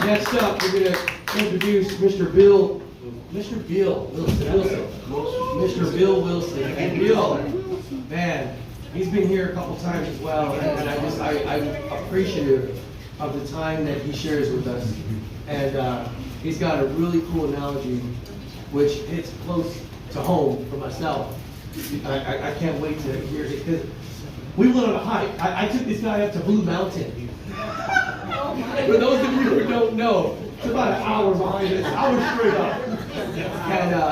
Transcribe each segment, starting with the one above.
Next up, we're going to introduce Mr. Blii Wilson. Mr. Blii Wilson. And Bill, man, he's been here a couple times as well, and I'm appreciative of the time that he shares with us. And he's got a really cool analogy, which hits close to home for myself. I can't wait to hear it, because we went on a hike. I took this guy up to Blue Mountain. For those of you who don't know, it's about an hour behind us, an hour straight up.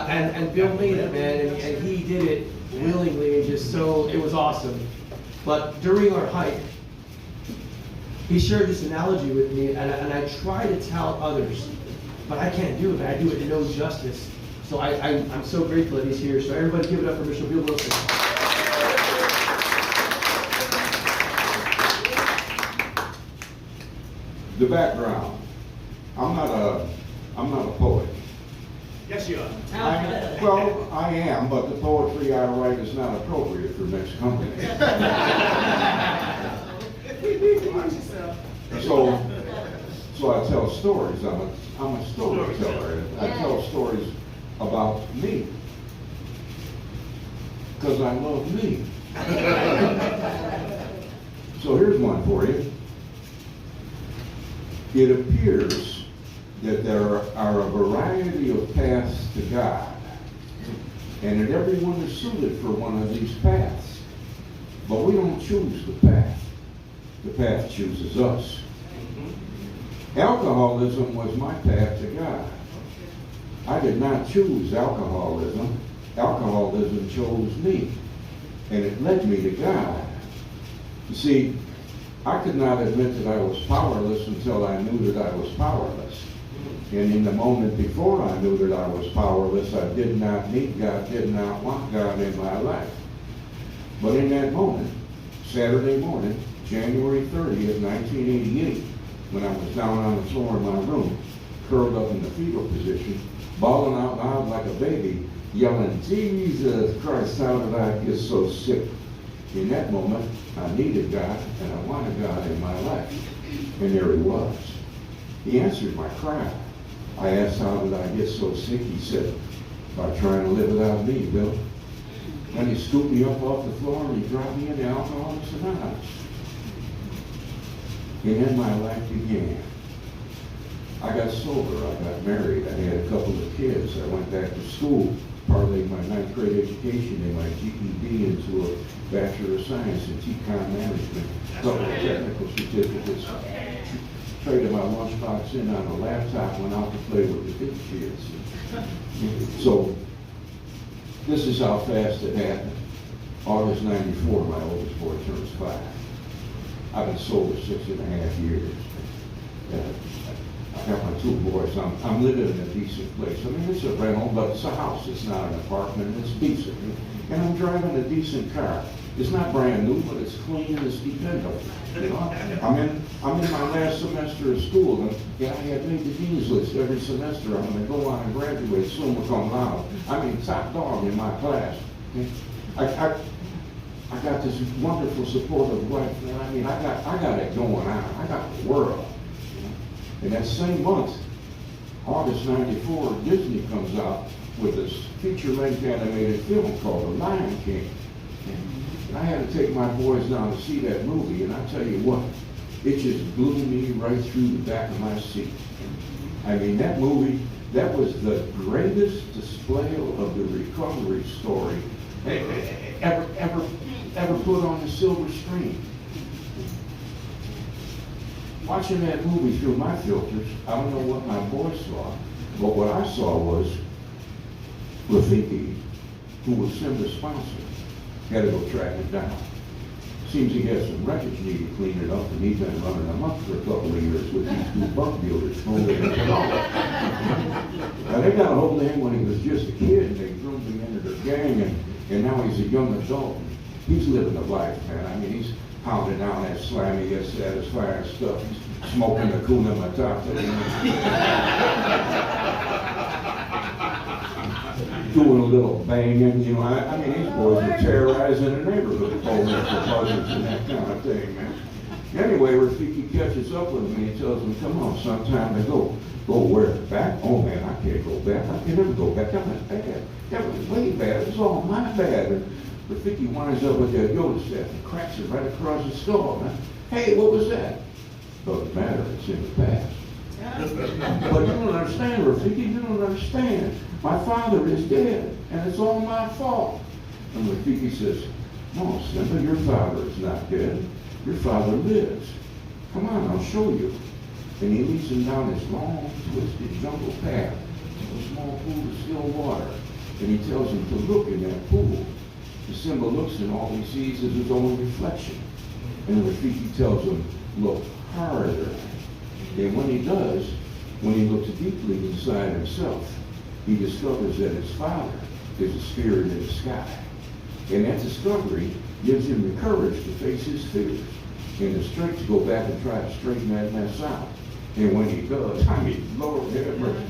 And Bill made it, man, and he did it willingly, and just so, it was awesome. But during our hike, he shared this analogy with me, and I try to tell others, but I can't do it, I do it no justice. So I'm so grateful that he's here. So everybody give it up for Mr. Blii Wilson. The background. I'm not a poet. Yes, you are. Well, I am, but the poetry I write is not appropriate for mixed company. So I tell stories. I'm a storyteller. I tell stories about me, because I love me. So here's one for you. It appears that there are a variety of paths to God, and that everyone is suited for one of these paths. But we don't choose the path. The path chooses us. Alcoholism was my path to God. I did not choose alcoholism. Alcoholism chose me, and it led me to God. You see, I could not admit that I was powerless until I knew that I was powerless. And in the moment before I knew that I was powerless, I did not need God, did not want God in my life. But in that moment, Saturday morning, January 30th, 1988, when I was down on the floor in my room, curled up in the fetal position, bawling out loud like a baby, yelling, "Jesus Christ, how did I get so sick?" In that moment, I needed God, and I wanted God in my life. And there he was. He answered my cry. I asked, "How did I get so sick?" He said, "By trying to live without me, Bill." And he scooped me up off the floor, and he dropped me into Alcoholics Anonymous. And then my life began. I got sober, I got married, I had a couple of kids, I went back to school, parlayed my 9th grade education and my GED into a Bachelor of Science in TCOM Management, a couple of technical certificates, traded my lunchbox in on a laptop, went out to play with the big kids. So, this is how fast it happened. August 94, my oldest boy turns 5. I've been sober 6.5 years. I got my 2 boys. I'm living in a decent place. I mean, it's a rental, but it's a house. It's not an apartment. It's decent. And I'm driving a decent car. It's not brand new, but it's clean and it's dependable. You know, I'm in my last semester of school, and I had made the dean's list every semester. I'm going to go on and graduate summa cum laude. I mean, top dog in my class. I got this wonderful supportive wife. I mean, I got it going on. I got the world. And that same month, August 94, Disney comes out with this feature-length animated film called The Lion King. And I had to take my boys down to see that movie, and I tell you what, it just blew me right through the back of my seat. I mean, that movie, that was the greatest display of the recovery story ever put on the silver screen. Watching that movie through my filters, I don't know what my boys saw, but what I saw was Rafiki, who was Simba's sponsor, had to go track it down. Seems he had some wreckage needed cleaning up, and he's been running them up for a couple of years with these 2 bunk dealers. Now, they got a hold of him when he was just a kid, and they groomed him into their gang, and now he's a young adult. He's living a life, man. I mean, he's pounding down that slimy, yet satisfying stuff. He's smoking the Kuna Matata. Doing a little banging, you know. I mean, these boys are terrorizing the neighborhood, pulling up the buzzards and that kind of thing, man. Anyway, Rafiki catches up with him and he tells him, come on, son, time to go. Go where? Back? Oh man, I can't go back. I can never go back. That was bad. That was way bad. It was all my bad. And Rafiki winds up with that Yoda staff and cracks it right across his skull. Man. Hey, what was that? Doesn't matter. It's in the past. But you don't understand, Rafiki. You don't understand. My father is dead, and it's all my fault. And Rafiki says, no, Simba, your father is not dead. Your father lives. Come on, I'll show you. And he leads him down this long, twisted jungle path to a small pool of still water. And he tells him to look in that pool. And Simba looks and all he sees is his own reflection. And Rafiki tells him, look harder. And when he does, when he looks deeply inside himself, he discovers that his father is a spirit in the sky. And that discovery gives him the courage to face his fears and the strength to go back and try to straighten that mess out. And when he does, I mean, Lord have mercy,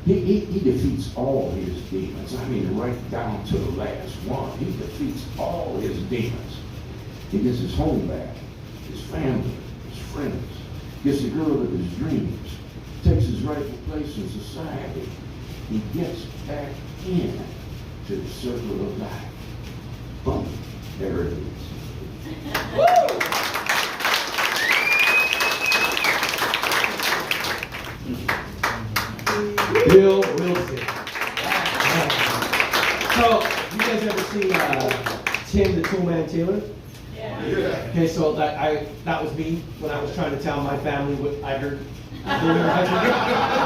he defeats all his demons. I mean, right down to the last one. He defeats all his demons. He gets his home back, his family, his friends, gets the girl of his dreams, takes his rightful place in society. He gets back in to the circle of life. Boom, there it is. Bill Wilson. So, you guys ever see Tim the Toolman Taylor? Yeah. Okay, so that was me when I was trying to tell my family what I heard. Yeah,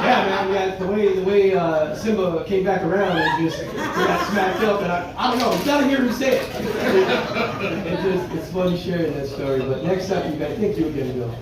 man, yeah, the way Simba came back around and just got smacked up, and I don't know, you gotta hear him say it. It's funny sharing that story, but next up, I think you're gonna go.